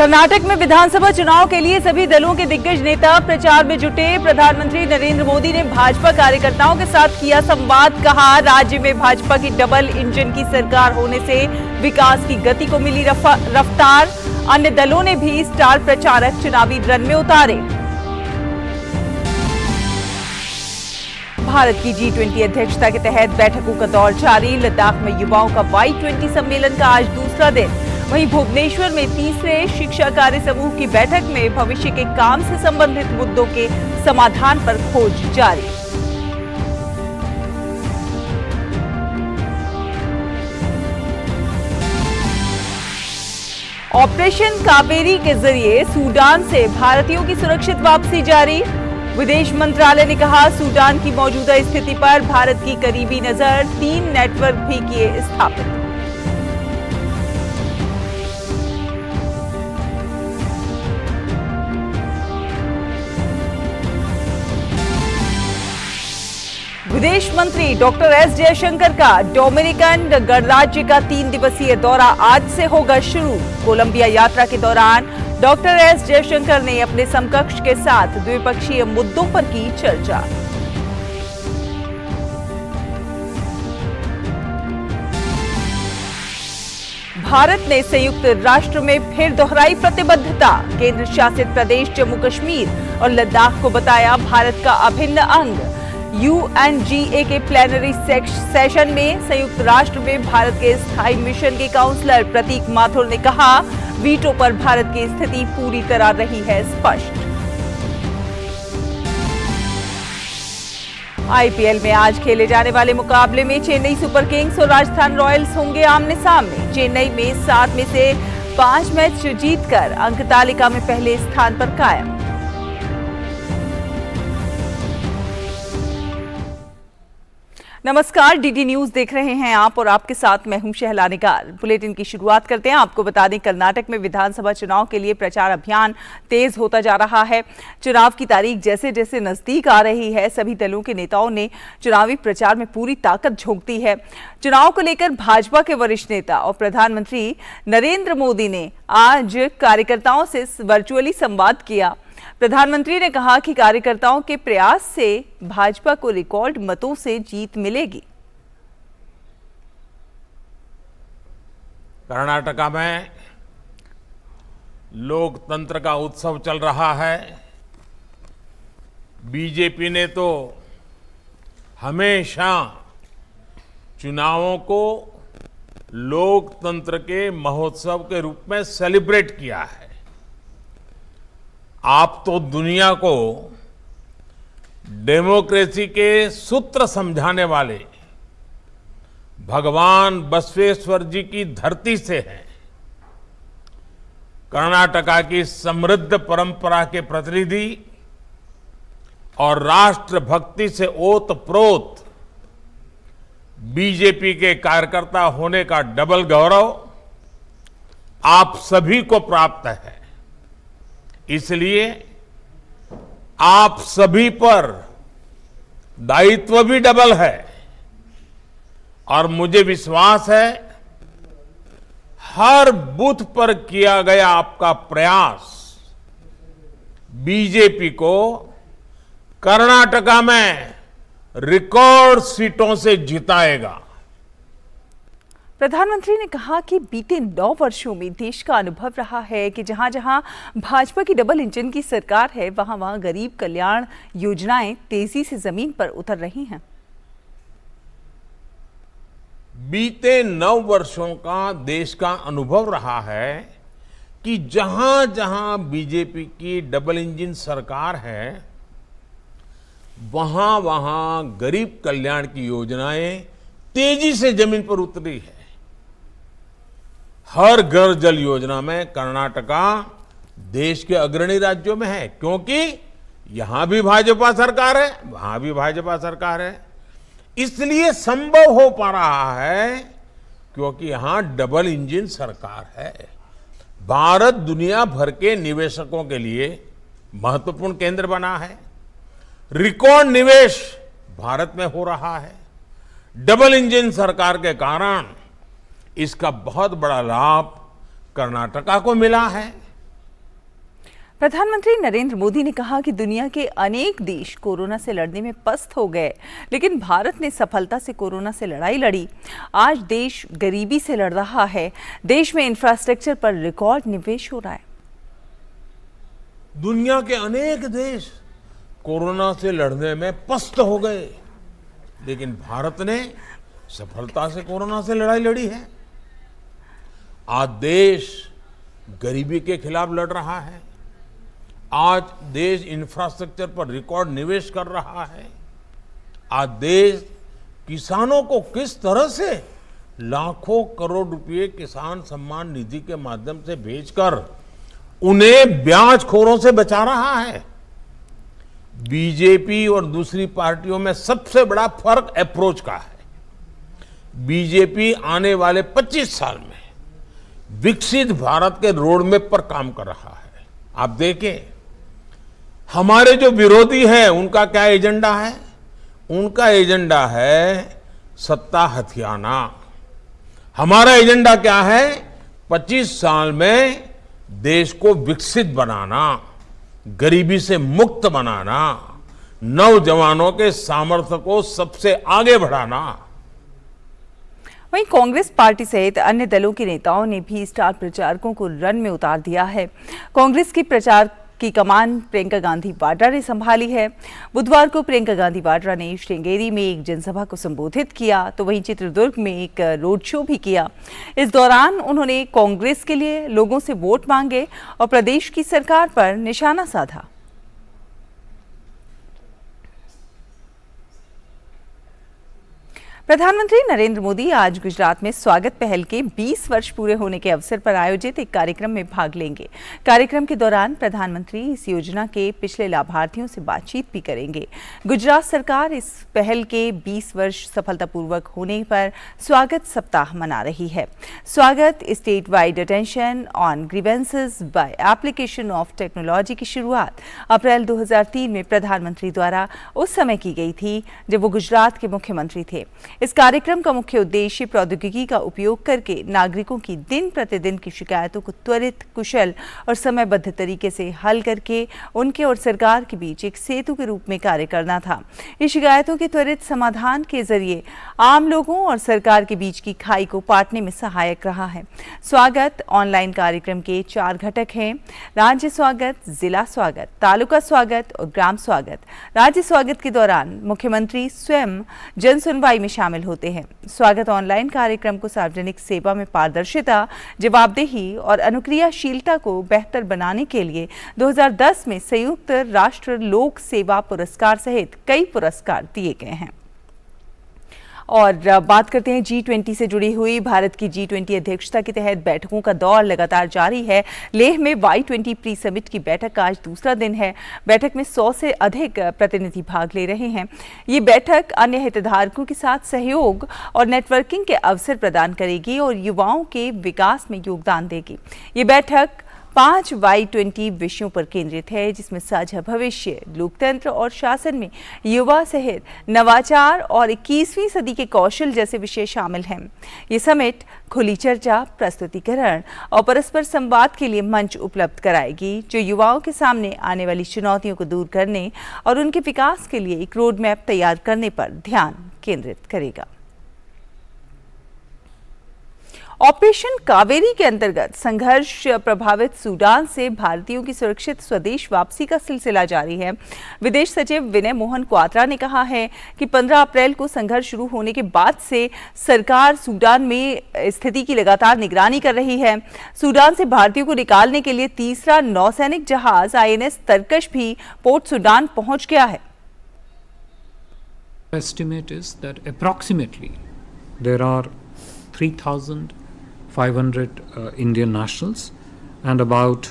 कर्नाटक में विधानसभा चुनाव के लिए सभी दलों के दिग्गज नेता प्रचार में जुटे। प्रधानमंत्री नरेंद्र मोदी ने भाजपा कार्यकर्ताओं के साथ किया संवाद। कहा, राज्य में भाजपा की डबल इंजन की सरकार होने से विकास की गति को मिली रफ्तार। अन्य दलों ने भी स्टार प्रचारक चुनावी रण में उतारे। भारत की G20 अध्यक्षता के तहत बैठकों का दौर जारी। लद्दाख में युवाओं का Y20 सम्मेलन का आज दूसरा दिन। वहीं भुवनेश्वर में तीसरे शिक्षा कार्य समूह की बैठक में भविष्य के काम से संबंधित मुद्दों के समाधान पर खोज जारी। ऑपरेशन कावेरी के जरिए सूडान से भारतीयों की सुरक्षित वापसी जारी। विदेश मंत्रालय ने कहा, सूडान की मौजूदा स्थिति पर भारत की करीबी नजर। 3 नेटवर्क भी किए स्थापित। विदेश मंत्री डॉक्टर एस जयशंकर का डोमिनिकन गणराज्य का 3 दिवसीय दौरा आज से होगा शुरू। कोलंबिया यात्रा के दौरान डॉक्टर एस जयशंकर ने अपने समकक्ष के साथ द्विपक्षीय मुद्दों पर की चर्चा। भारत ने संयुक्त राष्ट्र में फिर दोहराई प्रतिबद्धता। केंद्र शासित प्रदेश जम्मू कश्मीर और लद्दाख को बताया भारत का अभिन्न अंग। UNGA के प्लेनरी सेशन में संयुक्त राष्ट्र में भारत के स्थायी मिशन के काउंसलर प्रतीक माथुर ने कहा, वीटो पर भारत की स्थिति पूरी तरह रही है स्पष्ट। IPL में आज खेले जाने वाले मुकाबले में चेन्नई सुपर किंग्स और राजस्थान रॉयल्स होंगे आमने सामने। चेन्नई में 7 में से 5 मैच जीतकर अंक तालिका में पहले स्थान पर कायम। नमस्कार, डीडी न्यूज देख रहे हैं आप और आपके साथ मैं हूं शहला निगार। बुलेटिन की शुरुआत करते हैं। आपको बता दें, कर्नाटक में विधानसभा चुनाव के लिए प्रचार अभियान तेज होता जा रहा है। चुनाव की तारीख जैसे जैसे नजदीक आ रही है, सभी दलों के नेताओं ने चुनावी प्रचार में पूरी ताकत झोंक दी है। चुनाव को लेकर भाजपा के वरिष्ठ नेता और प्रधानमंत्री नरेंद्र मोदी ने आज कार्यकर्ताओं से वर्चुअली संवाद किया। प्रधानमंत्री ने कहा कि कार्यकर्ताओं के प्रयास से भाजपा को रिकॉर्ड मतों से जीत मिलेगी। कर्नाटका में लोकतंत्र का उत्सव चल रहा है। बीजेपी ने तो हमेशा चुनावों को लोकतंत्र के महोत्सव के रूप में सेलिब्रेट किया है। आप तो दुनिया को डेमोक्रेसी के सूत्र समझाने वाले भगवान बसवेश्वर जी की धरती से हैं। कर्नाटका की समृद्ध परंपरा के प्रतिनिधि और राष्ट्रभक्ति से ओतप्रोत बीजेपी के कार्यकर्ता होने का डबल गौरव आप सभी को प्राप्त है। इसलिए आप सभी पर दायित्व भी डबल है और मुझे विश्वास है हर बूथ पर किया गया आपका प्रयास बीजेपी को कर्नाटका में रिकॉर्ड सीटों से जिताएगा। प्रधानमंत्री ने कहा कि बीते 9 वर्षों में देश का अनुभव रहा है कि जहां जहां भाजपा की डबल इंजन की सरकार है, वहां वहां गरीब कल्याण योजनाएं तेजी से जमीन पर उतर रही हैं। बीते 9 वर्षों का देश का अनुभव रहा है कि जहां जहां बीजेपी की डबल इंजन सरकार है, वहां वहां गरीब कल्याण की योजनाएं तेजी से जमीन पर उतरी है। हर घर जल योजना में कर्नाटका देश के अग्रणी राज्यों में है, क्योंकि यहां भी भाजपा सरकार है, वहां भी भाजपा सरकार है। इसलिए संभव हो पा रहा है क्योंकि यहां डबल इंजन सरकार है। भारत दुनिया भर के निवेशकों के लिए महत्वपूर्ण केंद्र बना है। रिकॉर्ड निवेश भारत में हो रहा है। डबल इंजन सरकार के कारण इसका बहुत बड़ा लाभ कर्नाटका को मिला है। प्रधानमंत्री नरेंद्र मोदी ने कहा कि दुनिया के अनेक देश कोरोना से लड़ने में पस्त हो गए, लेकिन भारत ने सफलता से कोरोना से लड़ाई लड़ी। आज देश गरीबी से लड़ रहा है। देश में इंफ्रास्ट्रक्चर पर रिकॉर्ड निवेश हो रहा है। दुनिया के अनेक देश कोरोना से लड़ने में पस्त हो गए, लेकिन भारत ने सफलता से कोरोना से लड़ाई लड़ी है। आज देश गरीबी के खिलाफ लड़ रहा है। आज देश इंफ्रास्ट्रक्चर पर रिकॉर्ड निवेश कर रहा है। आज देश किसानों को किस तरह से लाखों करोड़ रुपए किसान सम्मान निधि के माध्यम से भेजकर उन्हें ब्याजखोरों से बचा रहा है। बीजेपी और दूसरी पार्टियों में सबसे बड़ा फर्क अप्रोच का है। बीजेपी आने वाले 25 साल में विकसित भारत के रोड मैप पर काम कर रहा है। आप देखें, हमारे जो विरोधी हैं उनका क्या एजेंडा है? उनका एजेंडा है सत्ता हथियाना। हमारा एजेंडा क्या है? 25 साल में देश को विकसित बनाना, गरीबी से मुक्त बनाना, नौजवानों के सामर्थ्य को सबसे आगे बढ़ाना। वहीं कांग्रेस पार्टी सहित अन्य दलों के नेताओं ने भी स्टार प्रचारकों को रन में उतार दिया है। कांग्रेस की प्रचार की कमान प्रियंका गांधी वाड्रा ने संभाली है। बुधवार को प्रियंका गांधी वाड्रा ने श्रृंगेरी में एक जनसभा को संबोधित किया, तो वहीं चित्रदुर्ग में एक रोड शो भी किया। इस दौरान उन्होंने कांग्रेस के लिए लोगों से वोट मांगे और प्रदेश की सरकार पर निशाना साधा। प्रधानमंत्री नरेंद्र मोदी आज गुजरात में स्वागत पहल के 20 वर्ष पूरे होने के अवसर पर आयोजित एक कार्यक्रम में भाग लेंगे। कार्यक्रम के दौरान प्रधानमंत्री इस योजना के पिछले लाभार्थियों से बातचीत भी करेंगे। गुजरात सरकार इस पहल के 20 वर्ष सफलतापूर्वक होने पर स्वागत सप्ताह मना रही है। स्वागत state wide attention on grievances by application of technology की शुरुआत अप्रैल 2003 में प्रधानमंत्री द्वारा उस समय की गई थी जब वो गुजरात के मुख्यमंत्री थे। इस कार्यक्रम का मुख्य उद्देश्य प्रौद्योगिकी का उपयोग करके नागरिकों की दिन प्रतिदिन की शिकायतों को त्वरित, कुशल और समयबद्ध तरीके से हल करके उनके और सरकार के बीच एक सेतु के रूप में कार्य करना था। इस शिकायतों के त्वरित समाधान के जरिए आम लोगों और सरकार के बीच की खाई को पाटने में सहायक रहा है। स्वागत ऑनलाइन कार्यक्रम के 4 घटक हैं: राज्य स्वागत, जिला स्वागत, तालुका स्वागत और ग्राम स्वागत। राज्य स्वागत के दौरान मुख्यमंत्री स्वयं जन सुनवाई में शामिल होते हैं। स्वागत ऑनलाइन कार्यक्रम को सार्वजनिक सेवा में पारदर्शिता, जवाबदेही और अनुक्रियाशीलता को बेहतर बनाने के लिए 2010 में संयुक्त राष्ट्र लोक सेवा पुरस्कार सहित कई पुरस्कार दिए गए हैं। और बात करते हैं G20 से जुड़ी हुई। भारत की G20 अध्यक्षता के तहत बैठकों का दौर लगातार जारी है। लेह में Y20 प्री समिट की बैठक का आज दूसरा दिन है। बैठक में 100 से अधिक प्रतिनिधि भाग ले रहे हैं। ये बैठक अन्य हितधारकों के साथ सहयोग और नेटवर्किंग के अवसर प्रदान करेगी और युवाओं के विकास में योगदान देगी। ये बैठक 5 Y20 विषयों पर केंद्रित है, जिसमें साझा भविष्य, लोकतंत्र और शासन में युवा सहित नवाचार और 21वीं सदी के कौशल जैसे विषय शामिल हैं। ये समिट खुली चर्चा, प्रस्तुतिकरण और परस्पर संवाद के लिए मंच उपलब्ध कराएगी, जो युवाओं के सामने आने वाली चुनौतियों को दूर करने और उनके विकास के लिए एक रोड मैप तैयार करने पर ध्यान केंद्रित करेगा। ऑपरेशन कावेरी के अंतर्गत संघर्ष प्रभावित सूडान से भारतीयों की सुरक्षित स्वदेश वापसी का सिलसिला जारी है। विदेश सचिव विनय मोहन क्वात्रा ने कहा है कि 15 अप्रैल को संघर्ष शुरू होने के बाद से सरकार सूडान में स्थिति की लगातार निगरानी कर रही है। सूडान से भारतीयों को निकालने के लिए तीसरा नौसैनिक जहाज INS तरकश भी पोर्ट सूडान पहुंच गया है। Estimate is that approximately there are 3,500 Indian nationals and about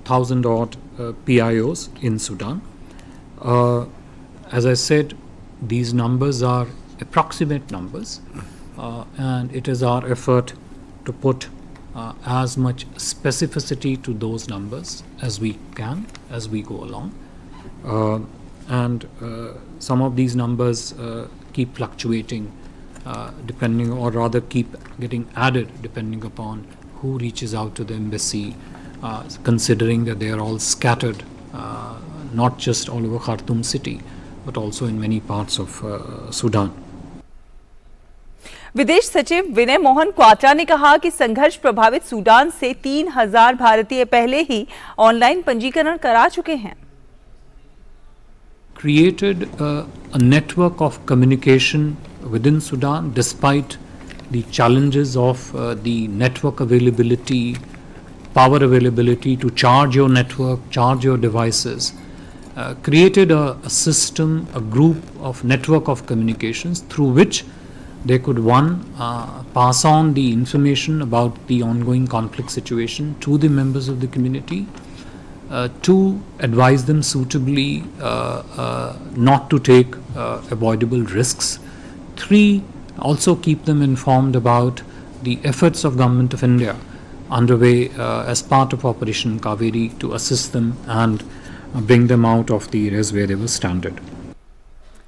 1,000 odd PIOs in Sudan. As I said, these numbers are approximate numbers, and it is our effort to put as much specificity to those numbers as we can as we go along. And some of these numbers keep fluctuating depending, or rather keep getting added depending upon who reaches out to the embassy, considering that they are all scattered, not just all over Khartoum city, but also in many parts of Sudan. विदेश सचिव विनय मोहन क्वात्रा ने कहा कि संघर्ष प्रभावित Sudan से 3000 भारतीय पहले ही ऑनलाइन पंजीकरण करा चुके हैं. Created a network of communication within Sudan despite the challenges of the network availability, power availability to charge your network, charge your devices. Created a system, a group of network of communications through which they could pass on the information about the ongoing conflict situation to the members of the community, to advise them suitably not to take avoidable risks. 3, also keep them informed about the efforts of Government of India underway as part of Operation Kaveri to assist them and bring them out of the areas where they were stranded.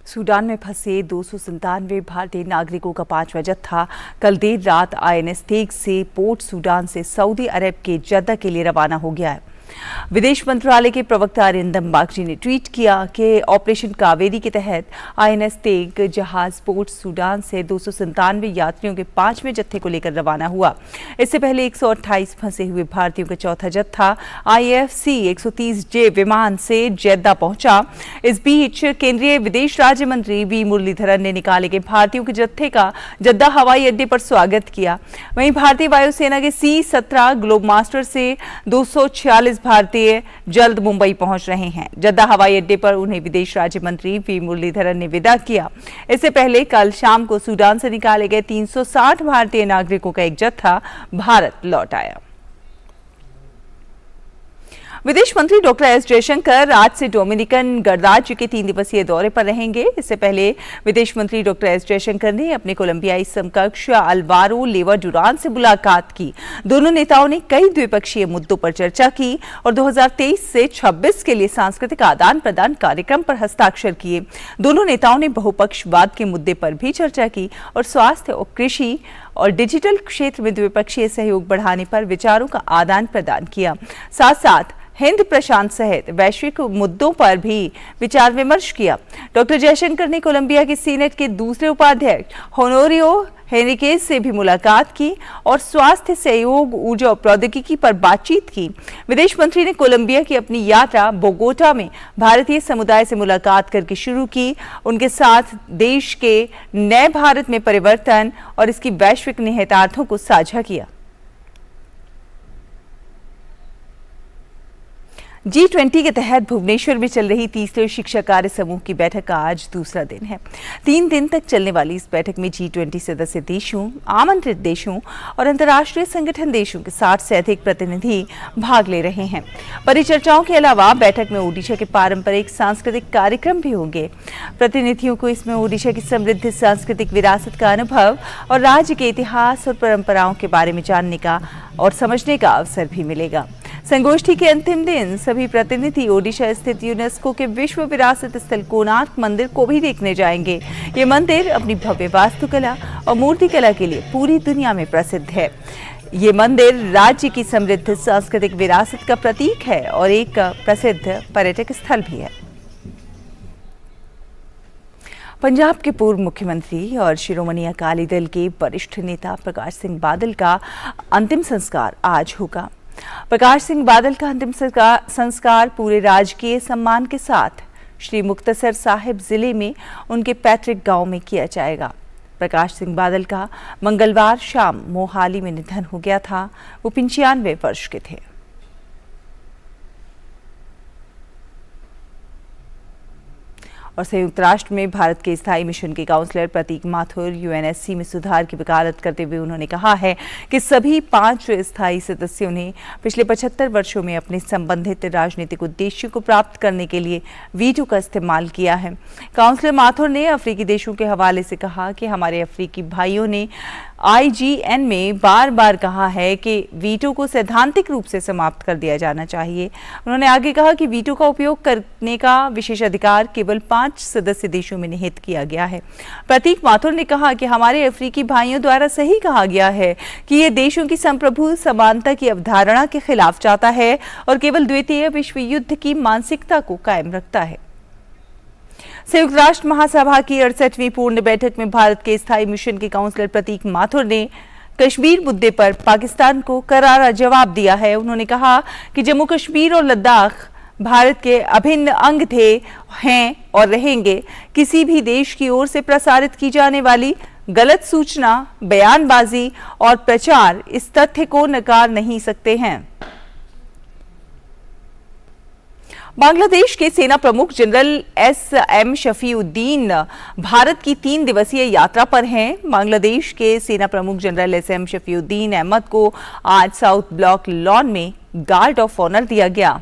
Sudan में फंसे 297 भारतीय नागरिकों का 5वां जत्था कल देर रात INS Tegh से पोर्ट सूडान से सऊदी अरब के जद्दा के लिए रवाना हो गया है. विदेश मंत्रालय के प्रवक्ता अरिंदम बागची ने ट्वीट किया कि ऑपरेशन कावेरी के तहत INS तेग जहाज पोर्ट सूडान से 297 यात्रियों के 5वें जत्थे को लेकर रवाना हुआ. इससे पहले 128 फंसे हुए भारतीयों का चौथा जत्था IFC 130J विमान से जेद्दा पहुंचा. इस बीच केंद्रीय विदेश राज्य मंत्री वी मुरलीधरन ने निकाले गए भारतीयों के जत्थे का जद्दा हवाई अड्डे पर स्वागत किया. वहीं भारतीय वायुसेना के C-17 ग्लोब मास्टर से 246 भारतीय जल्द मुंबई पहुंच रहे हैं. जद्दा हवाई अड्डे पर उन्हें विदेश राज्य मंत्री वी मुरलीधरन ने विदा किया. इससे पहले कल शाम को सूडान से निकाले गए 360 भारतीय नागरिकों का एक जत्था भारत लौट आया. विदेश मंत्री डॉक्टर एस जयशंकर आज से डोमिनिकन गणराज्य के 3 दिवसीय दौरे पर रहेंगे. इससे पहले विदेश मंत्री डॉक्टर एस जयशंकर ने अपने कोलंबियाई समकक्ष अल्वारो लेवा डुरान से मुलाकात की. दोनों नेताओं ने कई द्विपक्षीय मुद्दों पर चर्चा की और 2023 से 26 के लिए सांस्कृतिक आदान प्रदान कार्यक्रम पर हस्ताक्षर किए. दोनों नेताओं ने बहुपक्षवाद के मुद्दे पर भी चर्चा की और स्वास्थ्य और कृषि और डिजिटल क्षेत्र में द्विपक्षीय सहयोग बढ़ाने पर विचारों का आदान प्रदान किया. साथ साथ हिंद प्रशांत सहित वैश्विक मुद्दों पर भी विचार विमर्श किया. डॉक्टर जयशंकर ने कोलंबिया के सीनेट के दूसरे उपाध्यक्ष होनोरियो हेनरिकेज से भी मुलाकात की और स्वास्थ्य सहयोग, ऊर्जा और प्रौद्योगिकी पर बातचीत की. विदेश मंत्री ने कोलंबिया की अपनी यात्रा बोगोटा में भारतीय समुदाय से मुलाकात करके शुरू की. उनके साथ देश के नए भारत में परिवर्तन और इसकी वैश्विक निहितार्थों को साझा किया. G20 के तहत भुवनेश्वर में चल रही तीसरे शिक्षा कार्य समूह की बैठक का आज दूसरा दिन है. 3 दिन तक चलने वाली इस बैठक में G20 सदस्य देशों, आमंत्रित देशों और अंतर्राष्ट्रीय संगठन देशों के 60 से अधिक प्रतिनिधि भाग ले रहे हैं. परिचर्चाओं के अलावा बैठक में ओडिशा के पारंपरिक सांस्कृतिक कार्यक्रम भी होंगे. प्रतिनिधियों को इसमें ओडिशा की समृद्ध सांस्कृतिक विरासत का अनुभव और राज्य के इतिहास और परंपराओं के बारे में जानने का और समझने का अवसर भी मिलेगा. संगोष्ठी के अंतिम दिन सभी प्रतिनिधि ओडिशा स्थित यूनेस्को के विश्व विरासत स्थल कोणार्क मंदिर को भी देखने जाएंगे. ये मंदिर अपनी भव्य वास्तुकला और मूर्तिकला के लिए पूरी दुनिया में प्रसिद्ध है. ये मंदिर राज्य की समृद्ध सांस्कृतिक विरासत का प्रतीक है और एक प्रसिद्ध पर्यटक स्थल भी है. पंजाब के पूर्व मुख्यमंत्री और शिरोमणि अकाली दल के वरिष्ठ नेता प्रकाश सिंह बादल का अंतिम संस्कार आज होगा. प्रकाश सिंह बादल का अंतिम संस्कार पूरे राजकीय सम्मान के साथ श्री मुक्तसर साहिब जिले में उनके पैतृक गांव में किया जाएगा. प्रकाश सिंह बादल का मंगलवार शाम मोहाली में निधन हो गया था. वो 95 वर्ष के थे. और संयुक्त राष्ट्र में भारत के स्थायी मिशन के काउंसलर प्रतीक माथुर UNSC में सुधार की वकालत करते हुए उन्होंने कहा है कि सभी 5 स्थायी सदस्यों ने पिछले 75 वर्षों में अपने संबंधित राजनीतिक उद्देश्यों को प्राप्त करने के लिए वीटो का इस्तेमाल किया है. काउंसलर माथुर ने अफ्रीकी देशों के हवाले से कहा कि हमारे अफ्रीकी भाइयों ने IGN में बार बार कहा है कि वीटो को सैद्धांतिक रूप से समाप्त कर दिया जाना चाहिए। उन्होंने आगे कहा कि वीटो का उपयोग करने का विशेषाधिकार केवल 5 सदस्य देशों में निहित किया गया है। प्रतीक माथुर ने कहा कि हमारे अफ्रीकी भाइयों द्वारा सही कहा गया है कि ये देशों की संप्रभु समानता की अवधारणा के खिलाफ जाता है और केवल द्वितीय विश्व युद्ध की मानसिकता को कायम रखता है। संयुक्त राष्ट्र महासभा की 68वीं पूर्ण बैठक में भारत के स्थायी मिशन के काउंसलर प्रतीक माथुर ने कश्मीर मुद्दे पर पाकिस्तान को करारा जवाब दिया है। उन्होंने कहा कि जम्मू कश्मीर और लद्दाख भारत के अभिन्न अंग थे, हैं और रहेंगे। किसी भी देश की ओर से प्रसारित की जाने वाली गलत सूचना, बयानबाजी और प्रचार इस तथ्य को नकार नहीं सकते हैं। बांग्लादेश के सेना प्रमुख जनरल SM शफीउद्दीन भारत की 3 दिवसीय यात्रा पर हैं। बांग्लादेश के सेना प्रमुख जनरल SM शफीउद्दीन अहमद को आज साउथ ब्लॉक लॉन में गार्ड ऑफ ऑनर दिया गया।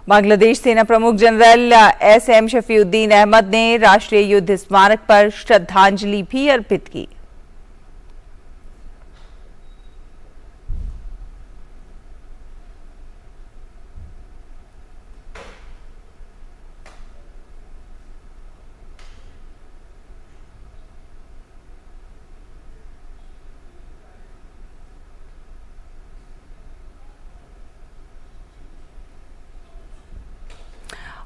बांग्लादेश सेना प्रमुख जनरल SM शफीउद्दीन अहमद ने राष्ट्रीय युद्ध स्मारक पर श्रद्धांजलि भी अर्पित की।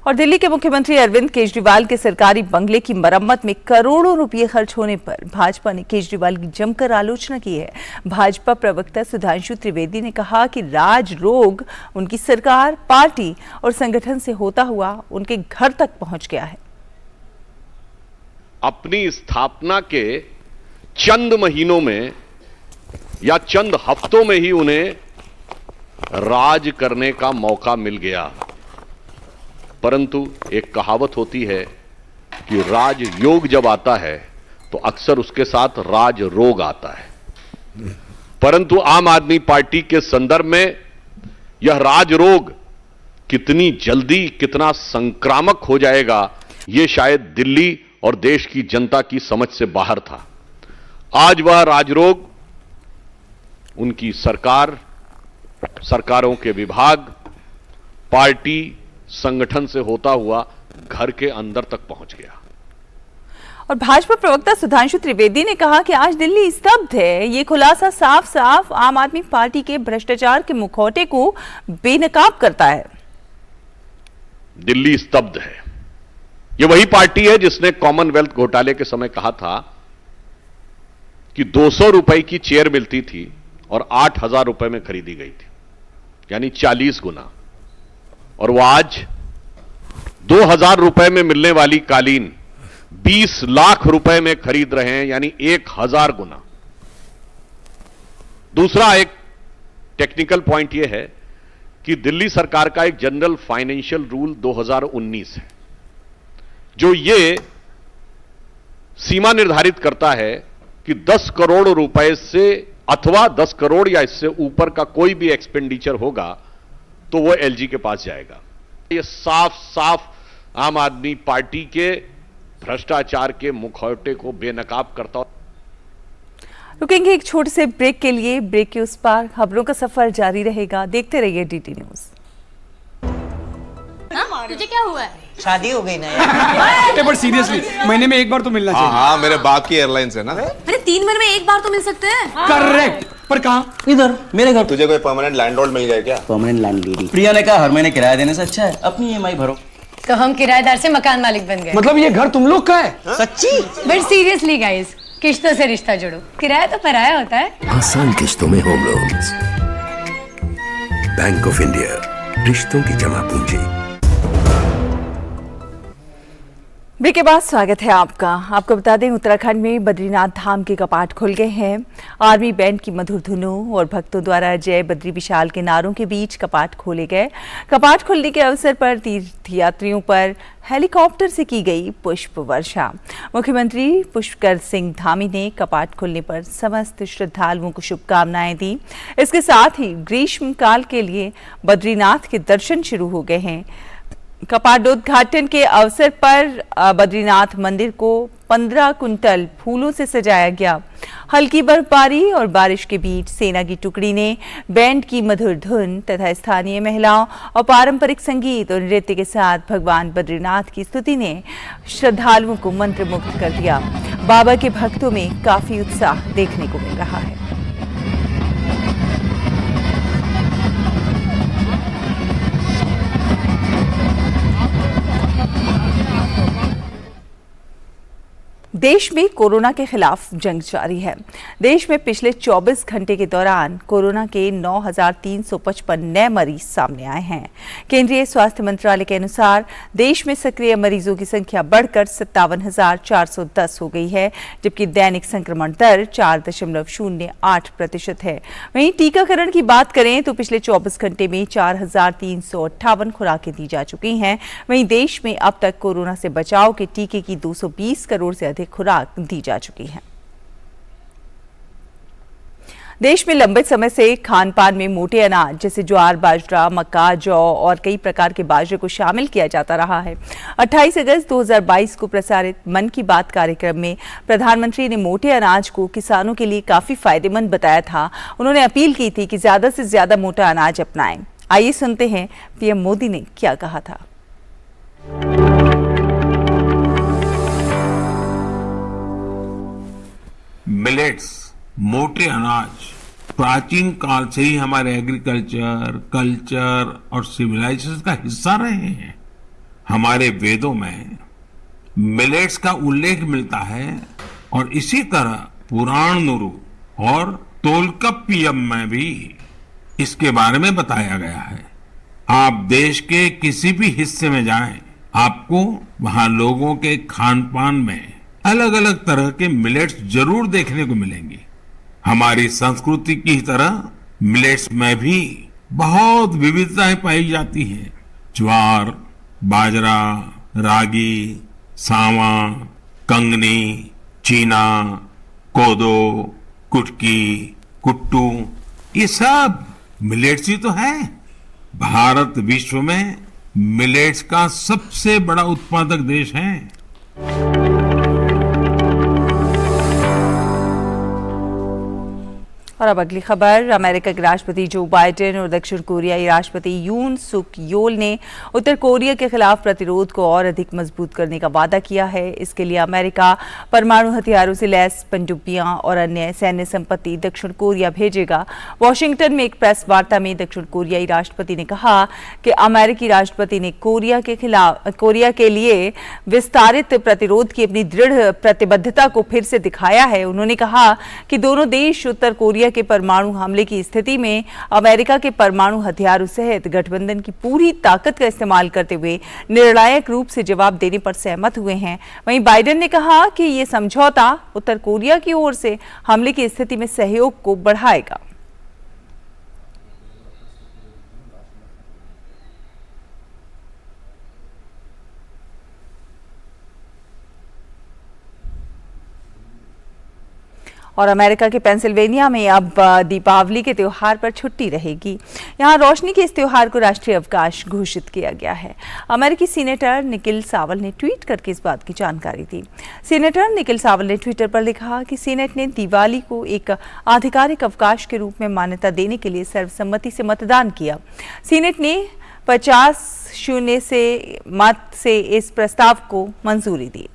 और दिल्ली के मुख्यमंत्री अरविंद केजरीवाल के सरकारी बंगले की मरम्मत में करोड़ों रुपए खर्च होने पर भाजपा ने केजरीवाल की जमकर आलोचना की है। भाजपा प्रवक्ता सुधांशु त्रिवेदी ने कहा कि राजरोग उनकी सरकार, पार्टी और संगठन से होता हुआ उनके घर तक पहुंच गया है। अपनी स्थापना के चंद महीनों में या चंद हफ्तों में ही उन्हें राज करने का मौका मिल गया, परंतु एक कहावत होती है कि राजयोग जब आता है तो अक्सर उसके साथ राज रोग आता है। परंतु आम आदमी पार्टी के संदर्भ में यह राज रोग कितनी जल्दी, कितना संक्रामक हो जाएगा, यह शायद दिल्ली और देश की जनता की समझ से बाहर था। आज वह राजरोग उनकी सरकार, सरकारों के विभाग, पार्टी, संगठन से होता हुआ घर के अंदर तक पहुंच गया। और भाजपा प्रवक्ता सुधांशु त्रिवेदी ने कहा कि आज दिल्ली स्तब्ध है। ये खुलासा साफ साफ आम आदमी पार्टी के भ्रष्टाचार के मुखौटे को बेनकाब करता है। दिल्ली स्तब्ध है। यह वही पार्टी है जिसने कॉमनवेल्थ घोटाले के समय कहा था कि 200 रुपए की चेयर मिलती थी और 8,000 रुपए में खरीदी गई थी, यानी 40 गुना। और वो आज 2,000 रुपए में मिलने वाली कालीन 20 लाख रुपए में खरीद रहे हैं, यानी 1,000 गुना। दूसरा एक टेक्निकल पॉइंट यह है कि दिल्ली सरकार का एक जनरल फाइनेंशियल रूल 2019 है, जो ये सीमा निर्धारित करता है कि 10 करोड़ रुपए से अथवा 10 करोड़ या इससे ऊपर का कोई भी एक्सपेंडिचर होगा तो वो एलजी के पास जाएगा। ये साफ साफ आम आदमी पार्टी के भ्रष्टाचार के मुखौटे को बेनकाब करता। रुकेंगे एक छोटे से ब्रेक के लिए। ब्रेक के उस पार खबरों का सफर जारी रहेगा। देखते रहिए DT न्यूज। तुझे क्या हुआ है? शादी हो गई ना यार। बट सीरियसली महीने में एक बार तो मिलना चाहिए। हाँ, मेरे बाप की एयरलाइंस है ना। अरे 3 महीने में एक बार तो मिल सकते हैं। करेक्ट, पर कहाँ? इधर मेरे घर। तुझे कोई परमानेंट लैंडलॉर्ड मिल जाए क्या? Permanent landlady. प्रिया ने कहा हर महीने किराया देने से अच्छा है अपनी EMI भरो। तो हम किराएदार से मकान मालिक बन गए। मतलब ये घर तुम लोग का है? सच्ची? बट सीरियसली गाइस, किश्तों से रिश्ता जोड़ो। किराया तो पराया होता है। आसान किश्तों में home loans. Bank of India, रिश्तों की जमा पूंजी। ब्रेक के बाद स्वागत है आपका। आपको बता दें, उत्तराखंड में बद्रीनाथ धाम के कपाट खुल गए हैं। आर्मी बैंड की मधुर धुनों और भक्तों द्वारा जय बद्री विशाल के नारों के बीच कपाट खोले गए। कपाट खुलने के अवसर पर तीर्थयात्रियों पर हेलीकॉप्टर से की गई पुष्प वर्षा। मुख्यमंत्री पुष्कर सिंह धामी ने कपाट खुलने पर समस्त श्रद्धालुओं को शुभकामनाएं दी। इसके साथ ही ग्रीष्मकाल के लिए बद्रीनाथ के दर्शन शुरू हो गए हैं। कपाटोद्घाटन के अवसर पर बद्रीनाथ मंदिर को 15 कुंटल फूलों से सजाया गया। हल्की बर्फबारी और बारिश के बीच सेना की टुकड़ी ने बैंड की मधुर धुन तथा स्थानीय महिलाओं और पारंपरिक संगीत और नृत्य के साथ भगवान बद्रीनाथ की स्तुति ने श्रद्धालुओं को मंत्रमुग्ध कर दिया। बाबा के भक्तों में काफी उत्साह देखने को मिल रहा है। देश में कोरोना के खिलाफ जंग जारी है। देश में पिछले 24 घंटे के दौरान कोरोना के 9,355 नए मरीज सामने आए हैं। केंद्रीय स्वास्थ्य मंत्रालय के अनुसार देश में सक्रिय मरीजों की संख्या बढ़कर 57,410 हो गई है, जबकि दैनिक संक्रमण दर 4.08% है। वहीं टीकाकरण की बात करें तो पिछले 24 घंटे में 4,358 खुराकें दी जा चुकी हैं। वहीं देश में अब तक कोरोना से बचाव के टीके की 220 करोड़ से अधिक खुराक दी जा चुकी है। देश में लंबे समय से खान पान में मोटे अनाज जैसे ज्वार, बाजरा, मक्का, जौ और कई प्रकार के बाजरे को शामिल किया जाता रहा है। 28 अगस्त 2022 को प्रसारित मन की बात कार्यक्रम में प्रधानमंत्री ने मोटे अनाज को किसानों के लिए काफी फायदेमंद बताया था। उन्होंने अपील की थी कि ज्यादा से ज्यादा मोटा अनाज अपनाएं। आइए सुनते हैं पीएम मोदी ने क्या कहा था। मिलेट्स, मोटे अनाज प्राचीन काल से ही हमारे एग्रीकल्चर, कल्चर और सिविलाइजेशन का हिस्सा रहे हैं। हमारे वेदों में मिलेट्स का उल्लेख मिलता है और इसी तरह पुराण नुरु और तोलकप्पियम में भी इसके बारे में बताया गया है। आप देश के किसी भी हिस्से में जाएं, आपको वहां लोगों के खान पान में अलग अलग तरह के मिलेट्स जरूर देखने को मिलेंगे। हमारी संस्कृति की तरह मिलेट्स में भी बहुत विविधताएं पाई जाती हैं। ज्वार, बाजरा, रागी, सांवा, कंगनी, चीना, कोदो, कुटकी, कुट्टू, ये सब मिलेट्स ही तो है। भारत विश्व में मिलेट्स का सबसे बड़ा उत्पादक देश है। और अब अगली खबर। अमेरिका के राष्ट्रपति जो बाइडेन और दक्षिण कोरियाई राष्ट्रपति यून सुक योल ने उत्तर कोरिया के खिलाफ प्रतिरोध को और अधिक मजबूत करने का वादा किया है। इसके लिए अमेरिका परमाणु हथियारों से लैस पनडुब्बियां और अन्य सैन्य संपत्ति दक्षिण कोरिया भेजेगा। वॉशिंगटन में एक प्रेस वार्ता में दक्षिण कोरियाई राष्ट्रपति ने कहा कि अमेरिकी राष्ट्रपति ने कोरिया के लिए विस्तारित प्रतिरोध की अपनी दृढ़ प्रतिबद्धता को फिर से दिखाया है। उन्होंने कहा कि दोनों देश उत्तर कोरिया के परमाणु हमले की स्थिति में अमेरिका के परमाणु हथियारों सहित गठबंधन की पूरी ताकत का इस्तेमाल करते हुए निर्णायक रूप से जवाब देने पर सहमत हुए हैं। वहीं बाइडेन ने कहा कि यह समझौता उत्तर कोरिया की ओर से हमले की स्थिति में सहयोग को बढ़ाएगा। और अमेरिका के पेंसिल्वेनिया में अब दीपावली के त्योहार पर छुट्टी रहेगी। यहां रोशनी के इस त्योहार को राष्ट्रीय अवकाश घोषित किया गया है। अमेरिकी सीनेटर निकिल सावल ने ट्वीट करके इस बात की जानकारी दी। सीनेटर निकिल सावल ने ट्विटर पर लिखा कि सीनेट ने दिवाली को एक आधिकारिक अवकाश के रूप में मान्यता देने के लिए सर्वसम्मति से मतदान किया। सीनेट ने 50-0 से मत से इस प्रस्ताव को मंजूरी दी।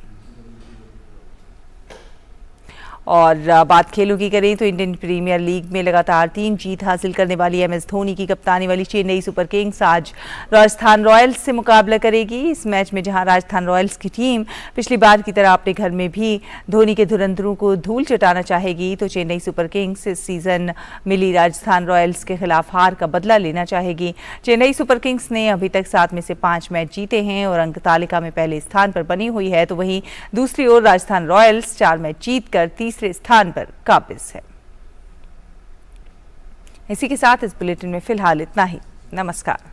और बात खेलों की करें तो इंडियन प्रीमियर लीग में लगातार 3 जीत हासिल करने वाली MS धोनी की कप्तानी वाली चेन्नई सुपर किंग्स आज राजस्थान रॉयल्स से मुकाबला करेगी। इस मैच में जहां राजस्थान रॉयल्स की टीम पिछली बार की तरह अपने घर में भी धोनी के धुरंधरों को धूल चटाना चाहेगी, तो चेन्नई सुपर किंग्स इस सीजन मिली राजस्थान रॉयल्स के खिलाफ हार का बदला लेना चाहेगी। चेन्नई सुपर किंग्स ने अभी तक 7 में से 5 मैच जीते हैं और अंक तालिका में पहले स्थान पर बनी हुई है, तो वहीं दूसरी ओर राजस्थान रॉयल्स 4 मैच जीतकर तीसरे स्थान पर काबिज है। इसी के साथ इस बुलेटिन में फिलहाल इतना ही। नमस्कार।